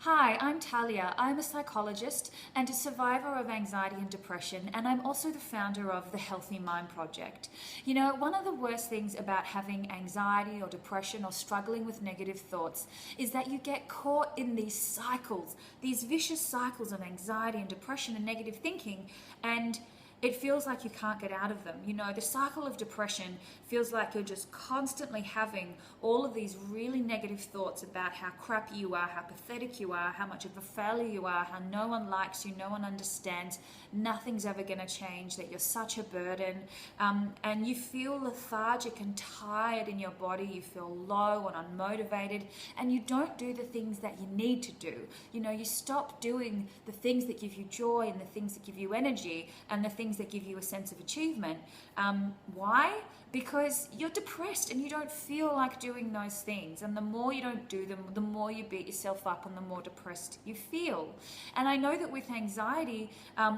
Hi, I'm Talia. I'm a psychologist and a survivor of anxiety and depression, and I'm also the founder of the Healthy Mind Project. You know, one of the worst things about having anxiety or depression or struggling with negative thoughts is that you get caught in these cycles, these vicious cycles of anxiety and depression and negative thinking, and it feels like you can't get out of them. You know, the cycle of depression feels like you're just constantly having all of these really negative thoughts about how crappy you are, how pathetic you are, how much of a failure you are, how no one likes you, no one understands, nothing's ever going to change, that you're such a burden. And you feel lethargic and tired in your body, you feel low and unmotivated, and you don't do the things that you need to do. You know, you stop doing the things that give you joy and the things that give you energy and the things that give you a sense of achievement. Why? Because you're depressed and you don't feel like doing those things. And the more you don't do them, the more you beat yourself up and the more depressed you feel. And I know that with anxiety,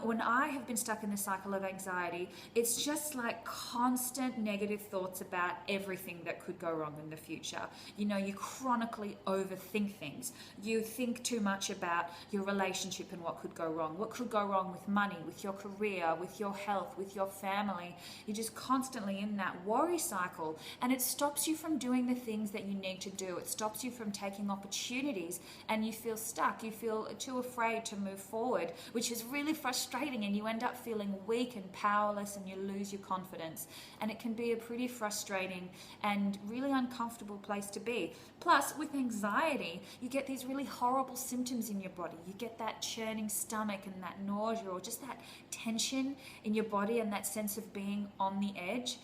when I have been stuck in the cycle of anxiety, it's just like constant negative thoughts about everything that could go wrong in the future. You know, you chronically overthink things. You think too much about your relationship and what could go wrong. What could go wrong with money, with your career, with your health, with your family. You're just constantly in that worry cycle, and it stops you from doing the things that you need to do. It stops you from taking opportunities, and you feel stuck. You feel too afraid to move forward, which is really frustrating, and you end up feeling weak and powerless, and you lose your confidence. And it can be a pretty frustrating and really uncomfortable place to be. Plus, with anxiety, you get these really horrible symptoms in your body. You get that churning stomach and that nausea, or just that tension in your body and that sense of being on the edge,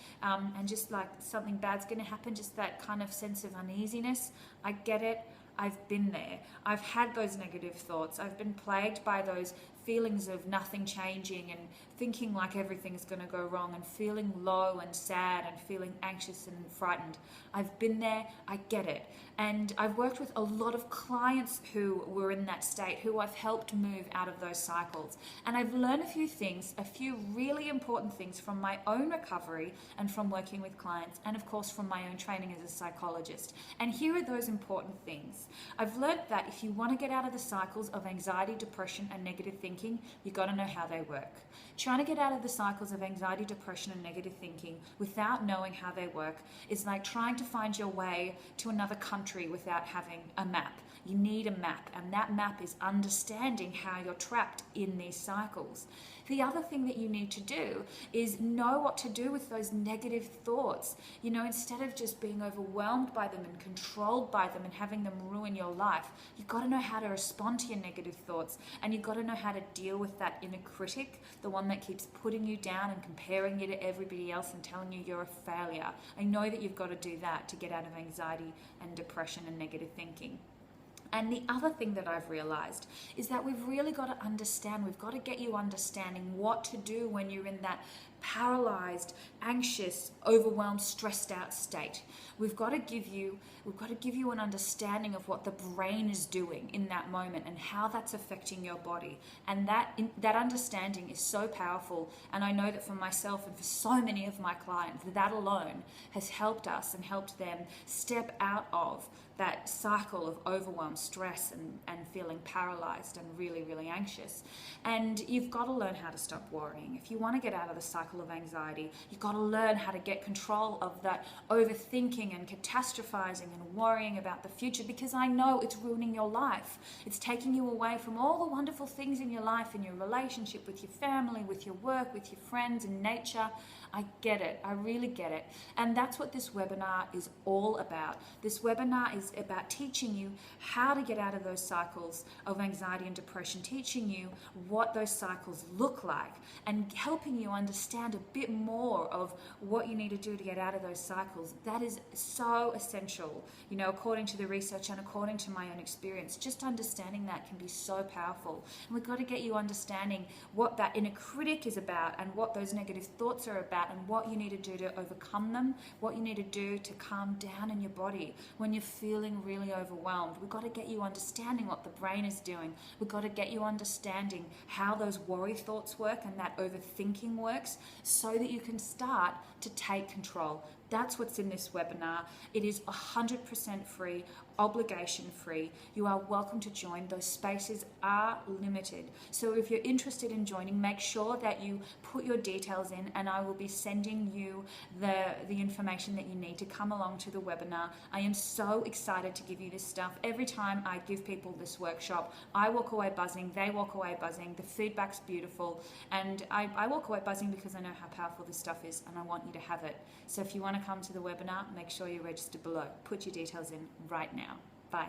and just like something bad's going to happen, just that kind of sense of uneasiness. I get it. I've been there. I've had those negative thoughts. I've been plagued by those feelings of nothing changing and thinking like everything's going to go wrong and feeling low and sad and feeling anxious and frightened. I've been there. I get it. And I've worked with a lot of clients who were in that state, who I've helped move out of those cycles. And I've learned a few things, a few really important things from my own recovery and from working with clients, and of course from my own training as a psychologist. And here are those important things. I've learned that if you want to get out of the cycles of anxiety, depression, and negative thinking, you've got to know how they work. Trying to get out of the cycles of anxiety, depression, and negative thinking without knowing how they work is like trying to find your way to another country without having a map. You need a map, and that map is understanding how you're trapped in these cycles. The other thing that you need to do is know what to do with those negative thoughts. You know, instead of just being overwhelmed by them and controlled by them and having them ruin your life, you've got to know how to respond to your negative thoughts, and you've got to know how to deal with that inner critic, the one that keeps putting you down and comparing you to everybody else and telling you you're a failure. I know that you've got to do that to get out of anxiety and depression and negative thinking. And the other thing that I've realized is that we've really got to understand, we've got to get you understanding what to do when you're in that paralyzed, anxious, overwhelmed, stressed out state. We've got to give you an understanding of what the brain is doing in that moment and how that's affecting your body. And that understanding is so powerful. And I know that for myself and for so many of my clients, that alone has helped us and helped them step out of that cycle of overwhelm, stress, and feeling paralyzed and really, really anxious. And you've got to learn how to stop worrying. If you want to get out of the cycle of anxiety, you've got to learn how to get control of that overthinking and catastrophizing and worrying about the future, because I know it's ruining your life. It's taking you away from all the wonderful things in your life, in your relationship with your family, with your work, with your friends, in nature. I get it. I really get it. And that's what this webinar is all about. This webinar is about teaching you how to get out of those cycles of anxiety and depression, teaching you what those cycles look like, and helping you understand a bit more of what you need to do to get out of those cycles. That is so essential, you know, according to the research and according to my own experience. Just understanding that can be so powerful. And we've got to get you understanding what that inner critic is about and what those negative thoughts are about and what you need to do to overcome them, what you need to do to calm down in your body when you're feeling really overwhelmed. We've got to get you understanding what the brain is doing. We've got to get you understanding how those worry thoughts work and that overthinking works, so that you can start to take control That's what's in this webinar. It is 100% free, obligation free. You are welcome to join. Those spaces are limited. So if you're interested in joining, make sure that you put your details in, and I will be sending you the information that you need to come along to the webinar. I am so excited to give you this stuff. Every time I give people this workshop, I walk away buzzing, they walk away buzzing, the feedback's beautiful, and I walk away buzzing because I know how powerful this stuff is, and I want you to have it. So if you want to come to the webinar, make sure you register below. Put your details in right now. Bye.